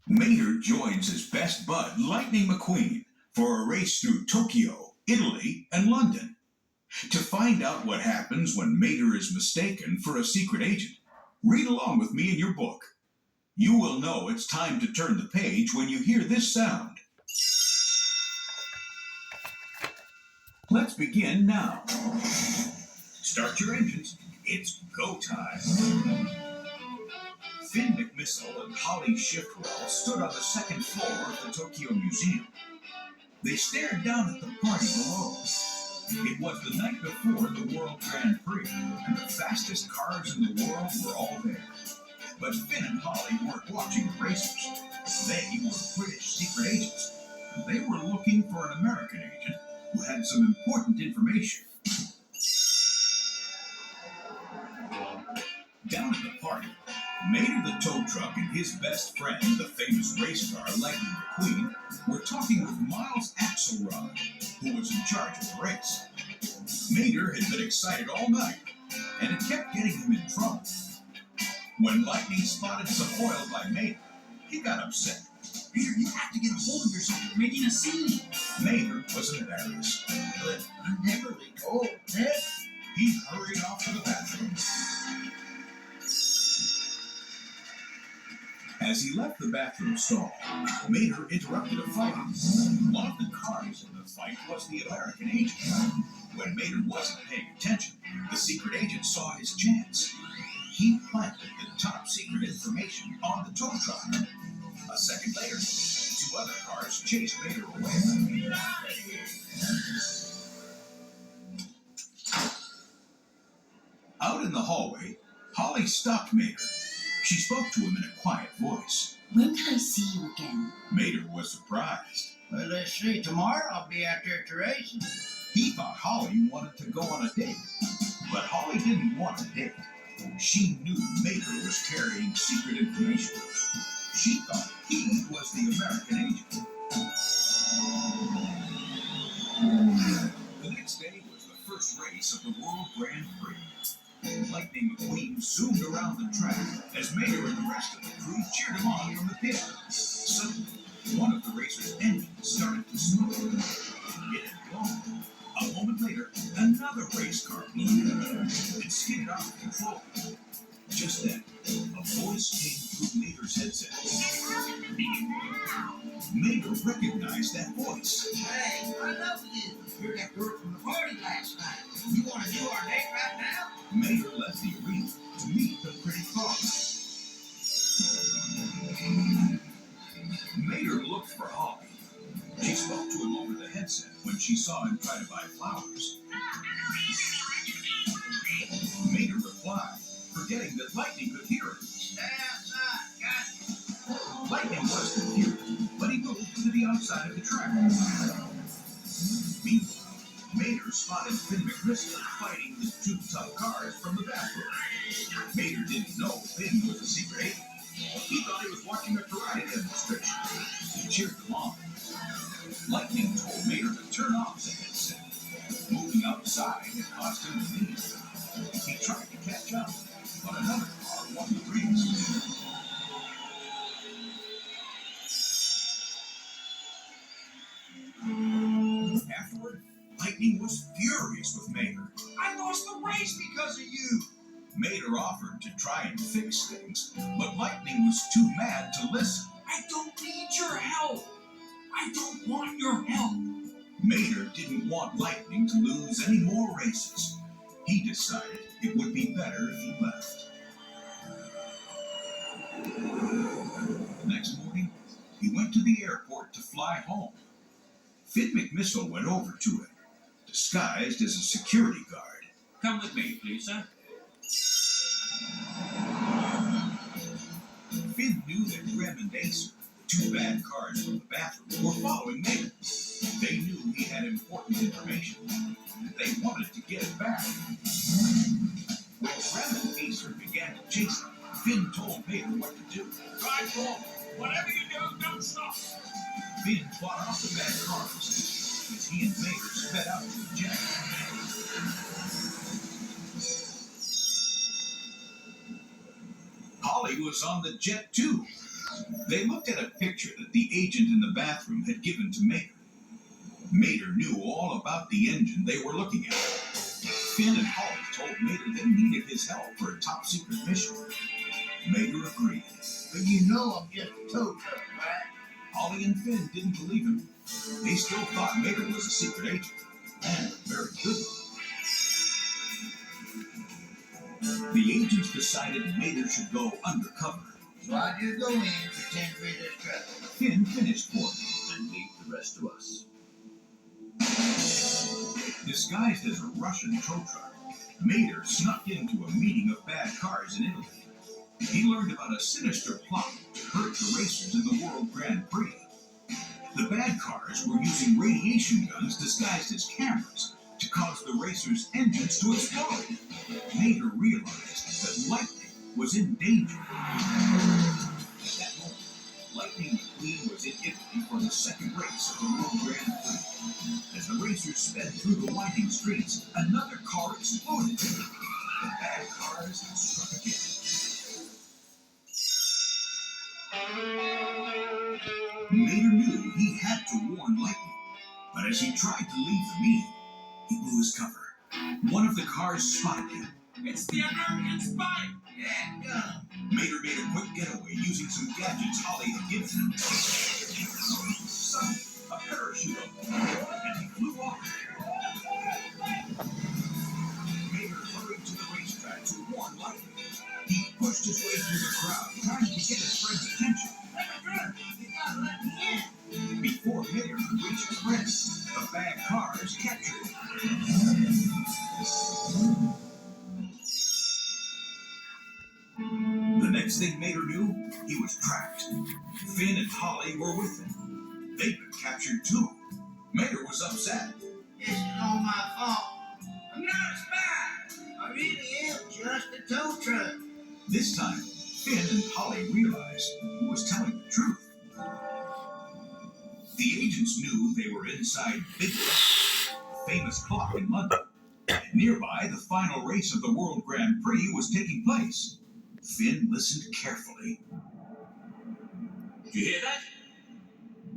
Mater joins his best bud, Lightning McQueen, for a race through Tokyo, Italy, and London. To find out what happens when Mater is mistaken for a secret agent, read along with me in your book. You will know it's time to turn the page when you hear this sound. Let's begin now. Start your engines. It's go time. Finn McMissile and Holly Shiftwell stood on the second floor of the Tokyo Museum. They stared down at the party below. It was the night before the World Grand Prix, and the fastest cars in the world were all there. But Finn and Holly weren't watching the racers. They were British secret agents, and they were looking for an American agent who had some important information. Down at the party, Mater the tow truck and his best friend, the famous race car Lightning McQueen, were talking with Miles Axelrod, who was in charge of the race. Mater had been excited all night, and it kept getting him in trouble. When Lightning spotted some oil by Mater, he got upset. Mater, you have to get a hold of yourself. You're making a scene. Mater was embarrassed. But I'm never late. Oh, Ned. He hurried off to the bathroom. As he left the bathroom stall, Mater interrupted a fight. One of the cars in the fight was the American agent. When Mater wasn't paying attention, the secret agent saw his chance. He planted the top secret information on the tow truck. A second later, two other cars chased Mater away. Get out of here! Out in the hallway, Holly stopped Mater. She spoke to him in a quiet voice. When can I see you again? Mater was surprised. Well, let's see. Tomorrow I'll be out there at the racing. He thought Holly wanted to go on a date. But Holly didn't want a date. She knew Mater was carrying secret information. She thought he was the American agent. The next day was the first race of the World Grand Prix. Lightning McQueen zoomed around the track as Mater and the rest of the crew cheered him on from the pit. Suddenly, one of the racers' engines started to smoke. It had blown. A moment later, another race car blew and skidded out of control. Just then, a voice came through Mater's headset. Mater recognized that voice. Hey, I know you. You're that girl from the party last night. You want to do our date right now? Mater left the arena to meet the pretty car. Mater looked for Holly. She spoke to him over the headset when she saw him try to buy flowers. Mater replied, forgetting that Lightning could hear him. Stay outside. Got it. Lightning was confused, but he moved to the outside of the track. Meanwhile, Mater spotted Finn McMissile fighting the two tough cars from the bathroom. Mater didn't know Finn was a secret agent. He thought he was watching a karate demonstration. He cheered them on. Lightning told Mater to turn off the headset. Moving outside, it cost him to leave. He tried to catch up, but another car won the race. Afterward, Lightning was furious with Mater. I lost the race because of you. Mater offered to try and fix things, but Lightning was too mad to listen. I don't need your help. I don't want your help. Mater didn't want Lightning to lose any more races. He decided it would be better if he left. The next morning, he went to the airport to fly home. Finn McMissile went over to him, disguised as a security guard. Come with me, please, sir. Finn knew that Rem and Acer, the two bad cars from the bathroom, were following Mater. They knew he had important information, and they wanted to get it back. When Rem and Acer began to chase him, Finn told Mater what to do. Drive forward. Whatever you do, don't stop. Finn fought off the bad cars as he and Mater sped out to the jet. Holly was on the jet too. They looked at a picture that the agent in the bathroom had given to Mater. Mater knew all about the engine they were looking at. Finn and Holly told Mater they needed his help for a top-secret mission. Mater agreed. But you know I'm just a tow truck, right? Holly and Finn didn't believe him. They still thought Mater was a secret agent, and a very good one. The agents decided Mater should go undercover. So I just go in and pretend to be this truck. Finn finished for him. And leave the rest to us. Disguised as a Russian tow truck, Mater snuck into a meeting of bad cars in Italy. He learned about a sinister plot to hurt the racers in the World Grand Prix. The bad cars were using radiation guns disguised as cameras to cause the racers' engines to explode. Mater realized that Lightning was in danger. At that moment, Lightning McQueen was in Italy for the second race of the World Grand Prix. As the racers sped through the winding streets, another car exploded. The bad cars struck again. Mater knew he had to warn Lightning, but as he tried to leave the meeting, he blew his cover. One of the cars spotted him. It's the American spy! Yeah, go. Mater made a quick getaway using some gadgets Holly had given him. Suddenly, a parachute opened, and he flew off. Mater hurried to the racetrack to warn Lightning. He pushed his way through the crowd, trying to get his friend's attention. You gotta let me in. Before Mater could reach his friend, the bad cars captured him. The next thing Mater knew, he was trapped. Finn and Holly were with him. They'd been captured too. Mater was upset. This is all my fault. I'm not a spy. I really am just a tow truck. This time, Finn and Holly realized he was telling the truth. The agents knew they were inside Big Ben, a famous clock in London. Nearby, the final race of the World Grand Prix was taking place. Finn listened carefully. Do you hear that?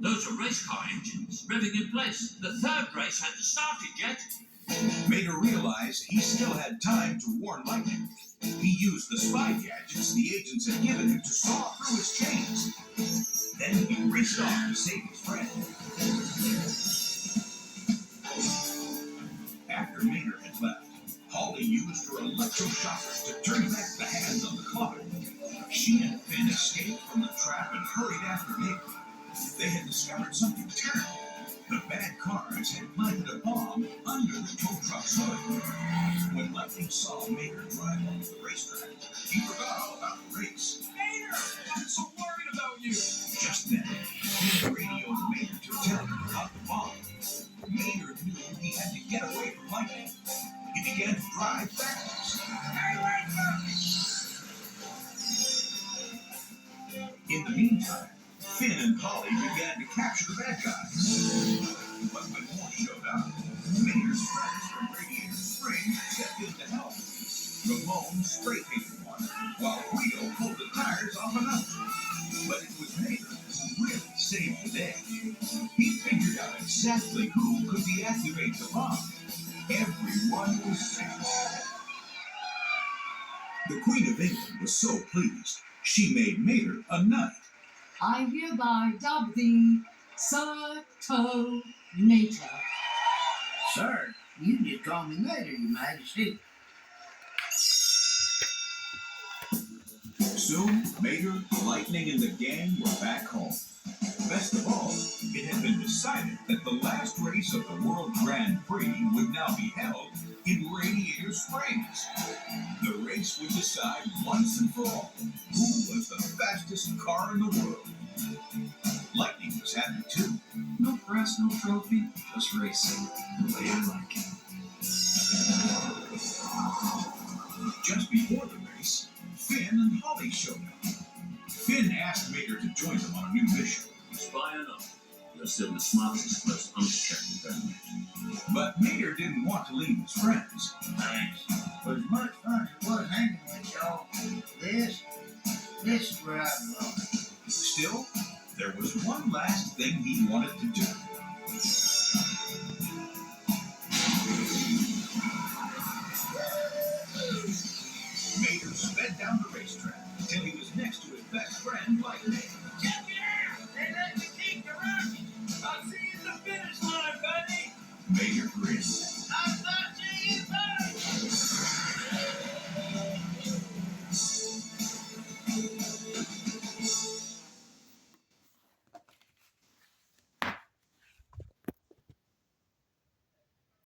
Those are race car engines revving in place. The third race hasn't started yet. Mater realized he still had time to warn Lightning. He used the spy gadgets the agents had given him to saw through his chains. Then he raced off to save his friend. After Mater had left, Holly used her electroshockers to turn back the hands on the clock. She and Finn escaped from the trap and hurried after Mater. They had discovered something terrible. The bad cars had planted a bomb under the tow truck's hood. When Lightning saw Mater drive onto the racetrack, he forgot all about the race. Mater, I'm so worried about you. Just then, Finn radioed Mater to tell him about the bomb. Mater knew he had to get away from Lightning. He began to drive backwards. In the meantime, Finn and Holly began to capture the bad guys. But when more showed up, Mater's friends from Radiator Springs stepped in to help. Ramon spray painted one, while Guido pulled the tires off another. But it was Mater who really saved the day. He figured out exactly who could deactivate the bomb. Everyone was safe. The Queen of England was so pleased, she made Mater a knight. I hereby dub thee Sir Toe Mater. Sir, you can just call me Mater, Your Majesty. Soon, Mater, Lightning, and the gang were back home. Best of all, it had been decided that the last race of the World Grand Prix would now be held in Radiator Springs. The race would decide once and for all who was the fastest car in the world. Lightning was happy too. No press, no trophy, just racing the way I like it. Just before the race, Finn and Holly showed up. Finn asked Mater to join them on a new mission. Spy or not, you're still the smartest, most unprotected person. But Mater didn't want to leave his friends. Thanks. For as much fun as it was hanging with y'all, this is where I belong. Still, there was one last thing he wanted to do. Mater sped down the racetrack till he was next to his best friend, Lightning. Check it out! They let me keep the rocket! I'll see you at the finish line, buddy! Mater grinned.